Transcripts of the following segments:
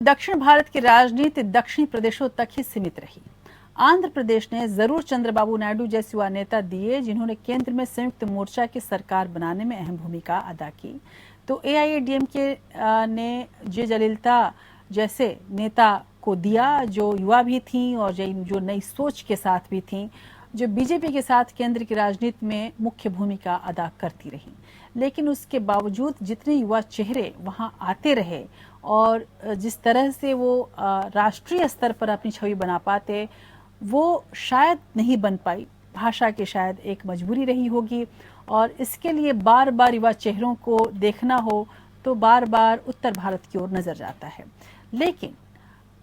दक्षिण भारत की राजनीति दक्षिणी प्रदेशों तक ही सीमित रही। आंध्र प्रदेश ने जरूर चंद्रबाबू नायडू जैसे युवा नेता दिए जिन्होंने केंद्र में संयुक्त मोर्चा की सरकार बनाने में अहम भूमिका अदा की, तो एआईएडीएमके ने जयललिता जैसे नेता को दिया जो युवा भी थी और जो नई सोच के साथ भी थी, जो बीजेपी के साथ केंद्र की राजनीति में मुख्य भूमिका अदा करती रही। लेकिन उसके बावजूद जितने युवा चेहरे वहां आते रहे और जिस तरह से वो राष्ट्रीय स्तर पर अपनी छवि बना पाते, वो शायद नहीं बन पाई। भाषा की शायद एक मजबूरी रही होगी और इसके लिए बार बार युवा चेहरों को देखना हो तो बार बार उत्तर भारत की ओर नजर जाता है। लेकिन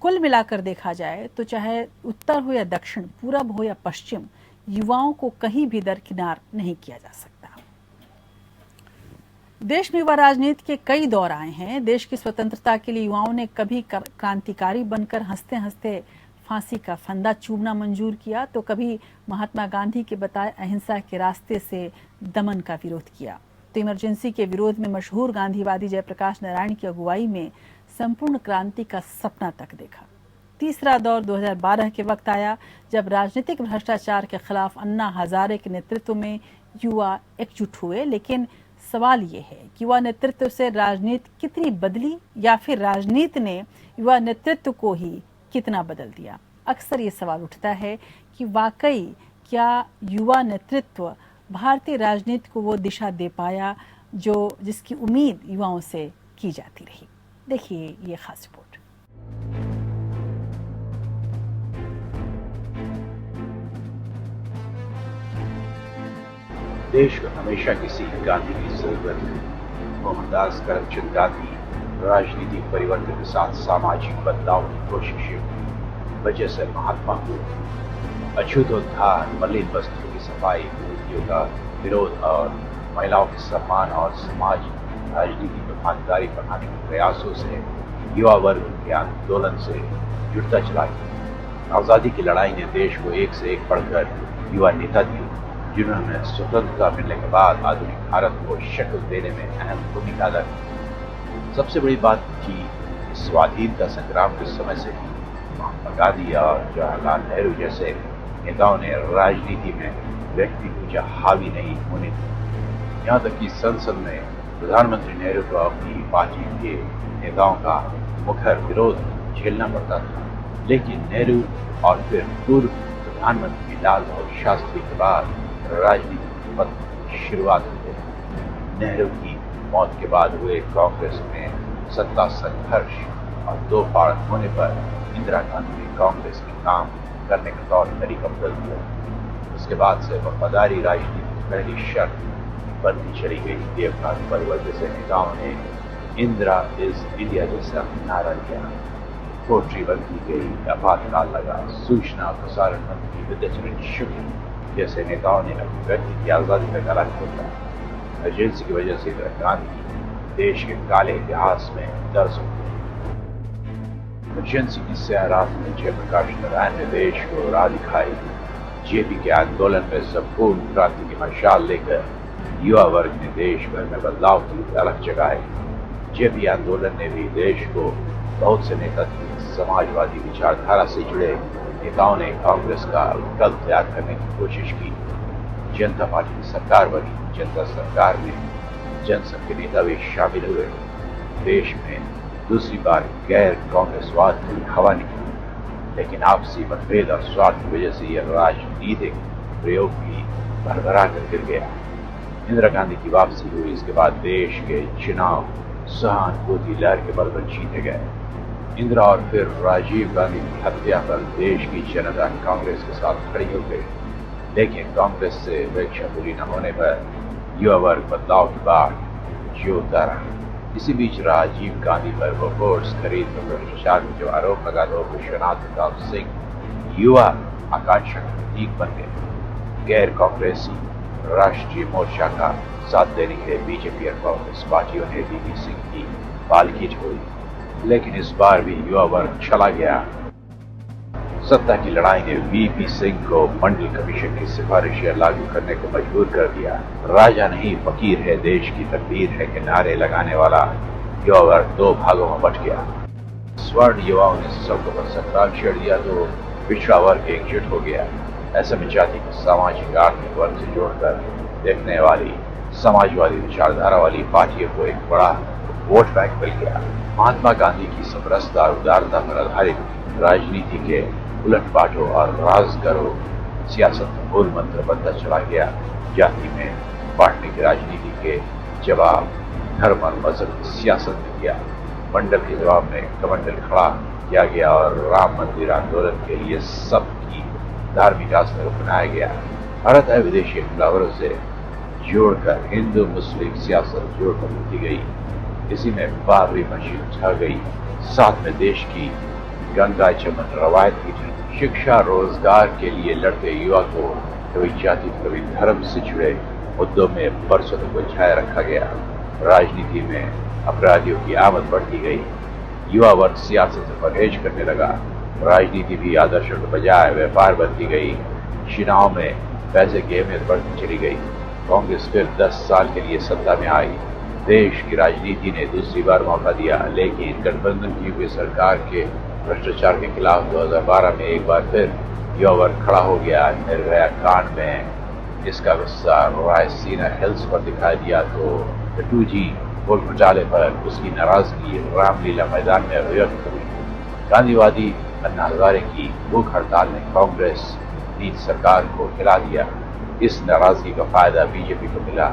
कुल मिलाकर देखा जाए तो चाहे उत्तर हो या दक्षिण, पूरब हो या पश्चिम, युवाओं को कहीं भी दरकिनार नहीं किया जा सकता। देश में युवा राजनीति के कई दौर आए हैं। देश की स्वतंत्रता के लिए युवाओं ने कभी क्रांतिकारी बनकर हंसते हंसते फांसी का फंदा चूमना मंजूर किया, तो कभी महात्मा गांधी के बताए अहिंसा के रास्ते से दमन का विरोध किया, तो इमरजेंसी के विरोध में मशहूर गांधीवादी जयप्रकाश नारायण की अगुवाई में संपूर्ण क्रांति का सपना तक देखा। तीसरा दौर 2012 के वक्त आया जब राजनीतिक भ्रष्टाचार के खिलाफ अन्ना हजारे के नेतृत्व में युवा एकजुट हुए। लेकिन सवाल ये है कि युवा नेतृत्व से राजनीति कितनी बदली या फिर राजनीति ने युवा नेतृत्व को ही कितना बदल दिया। अक्सर ये सवाल उठता है कि वाकई क्या युवा नेतृत्व भारतीय राजनीति को वो दिशा दे पाया जिसकी उम्मीद युवाओं से की जाती रही। देखिए ये खास रिपोर्ट। देश को हमेशा किसी गांधी की जरूरत है। मोहनदास करमचंद गांधी राजनीतिक परिवर्तन के साथ सामाजिक बदलाव की कोशिशें की वजह से महात्मा को अछूतोद्धार, मलिन वस्त्रों की सफाई, मूर्तियों का विरोध और महिलाओं के सम्मान और समाज राजनीति में भागीदारी बढ़ाने के प्रयासों से युवा वर्ग के आंदोलन से जुड़ता चला गया। आज़ादी की लड़ाई ने देश को एक से एक बढ़कर युवा नेता दिए जिन्होंने स्वतंत्रता मिलने के बाद आधुनिक भारत को शक्ल देने में अहम भूमिका अदा की। सबसे बड़ी बात थी स्वाधीनता संग्राम के समय से ही महात्मा गांधी और जवाहरलाल नेहरू जैसे नेताओं ने राजनीति में व्यक्ति को हावी नहीं होने दी। यहाँ तक कि संसद में प्रधानमंत्री नेहरू को अपनी पार्टी के नेताओं का मुखर विरोध झेलना पड़ता था। लेकिन नेहरू और फिर पूर्व प्रधानमंत्री लाल बहादुर शास्त्री के बाद राजनीतिक पथ की शुरुआत हुई। नेहरू की मौत के बाद हुए कांग्रेस में सत्ता संघर्ष और दो फाड़ होने पर इंदिरा गांधी ने कांग्रेस में काम करने का तौर तरीका बदल दिया। उसके बाद से वफादारी राजनीति की पहली शर्त बनती चली गई। देवनाथ परिवर्तन जैसे नेताओं ने इंदिरा इज इंडिया जैसा नारा दिया, पोट्री बंद की गई, आपातकाल लगा, सूचना और प्रसारण मंत्री विद्याचरण शुक्ल जैसे नेताओं ने अपनी व्यक्ति की आज़ादी का गला खोला। इमरजेंसी की वजह से इंदिरा गांधी देश के काले इतिहास में दर्ज हो गई। इमरजेंसी की सैरात में जयप्रकाश नारायण ने देश को राह दिखाई। जेपी के आंदोलन में संपूर्ण क्रांति की मशाल लेकर युवा वर्ग ने देश भर में बदलाव की अलग जगाए। जेपी आंदोलन ने भी देश को बहुत से नेता दिए। समाजवादी विचारधारा से जुड़े नेताओं ने कांग्रेस का विकल्प तैयार करने की कोशिश की। जनता पार्टी की सरकार बनी। जनता सरकार में जनसंघ के नेता भी शामिल हुए। देश में दूसरी बार गैर कांग्रेसवाद की हवा निकली। लेकिन आपसी मतभेद और स्वार्थ की वजह से यह राजनीतिक प्रयोग भी भरभरा कर गिर गया। इंदिरा गांधी की वापसी हुई। इसके बाद देश के चुनाव सहानुभूति लहर के बल पर जीते गए। इंदिरा और फिर राजीव गांधी की हत्या पर देश की जनता कांग्रेस के साथ खड़ी हो गई। लेकिन कांग्रेस से अपेक्षा पूरी न होने पर युवा वर्ग बदलाव की बात जोता रहा। इसी बीच राजीव गांधी पर वोट्स खरीद में भ्रष्टाचार में जो आरोप लगा तो विश्वनाथ प्रताप सिंह युवा आकांक्षा का प्रतीक बन गए। गैर कांग्रेसी राष्ट्रीय मोर्चा का साथ देने के लिए बीजेपी और कांग्रेस पार्टियों ने वीपी सिंह की पालकी छोड़ी। लेकिन इस बार भी युवा वर्ग चला गया। सत्ता की लड़ाई ने वीपी सिंह को मंडल कमीशन की सिफारिशें लागू करने को मजबूर कर दिया। राजा नहीं फकीर है देश की तकदीर है के नारे लगाने वाला युवा वर्ग दो भागों में बंट गया। स्वर्ण युवाओं ने सड़कों पर संग्राम छेड़ दिया तो पिछड़ा वर्ग एकजुट हो गया। ऐसे में जाति को सामाजिक आर्थिक वर्ग से जोड़कर देखने वाली समाजवादी विचारधारा वाली पार्टियों को एक बड़ा वोट बैंक मिल गया। महात्मा गांधी की समरसता और उदारता पर आधारित राजनीति के उलट पाटों और राजगरों सियासत का मूल मंत्र बनता चला गया। जाति में बांटने की राजनीति के जवाब धर्म और मजहब की सियासत में किया। मंडल के जवाब में कमंडल खड़ा किया गया और राम मंदिर आंदोलन के लिए सबकी धार्मिक आस्था को अपनाया गया। भारत में विदेशी हमलावरों से जोड़कर हिंदू मुस्लिम सियासत जोड़कर दी गई। इसी में बाबरी मस्जिद उठा गई। साथ में देश की गंगा चमन रवायत की शिक्षा रोजगार के लिए लड़ते युवा को कभी जाति कभी धर्म से जुड़े मुद्दों में बरसों तक उलझाए रखा गया। राजनीति में अपराधियों की आमद बढ़ती गई। युवा वर्ग सियासत से परहेज करने लगा। राजनीति भी आदर्शों के बजाय व्यापार बनती गई। चुनाव में पैसे की अहमियत बढ़ती चली गई। कांग्रेस फिर 10 साल के लिए सत्ता में आई। देश की राजनीति ने दूसरी बार मौका दिया, लेकिन गठबंधन की हुई सरकार के भ्रष्टाचार के खिलाफ 2012 में एक बार फिर युवा वर्ग खड़ा हो गया। निर्भया कांड में इसका गुस्सा रायसीना हिल्स पर दिखाई दिया तो 2G पुल घोटाले पर उसकी नाराजगी रामलीला मैदान में अभिव्यक्त हुई। गांधीवादी अन्ना हजारे की भूख हड़ताल ने कांग्रेस नीति सरकार को हिला दिया। इस नाराजगी का फायदा बीजेपी को मिला।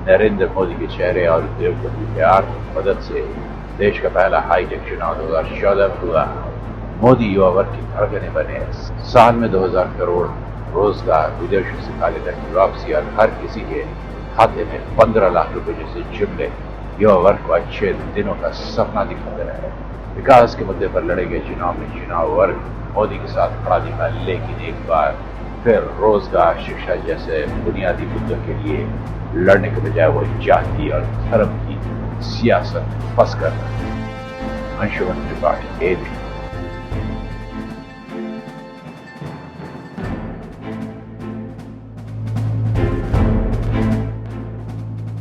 नरेंद्र मोदी के चेहरे और उद्योगपति के आर्थिक मदद से देश का पहला हाईटेक चुनाव 2014 में हुआ। मोदी युवा वर्ग की धड़कनें बने। साल में 2000 करोड़ रोजगार, विदेशों से काले धन की वापसी और हर किसी के खाते में 15 लाख रुपए जैसे जुमले युवा वर्ग को अच्छे दिनों का सपना दिखाते रहे। विकास के मुद्दे पर लड़े गए चुनाव में चुनाव वर्ग मोदी के साथ खड़ा दिखा, लेकिन एक बार फिर रोजगार, शिक्षा जैसे बुनियादी मुद्दों के लिए लड़ने के बजाय वो जाति और धर्म की सियासत फंस कर अंशुमन त्रिपाठी।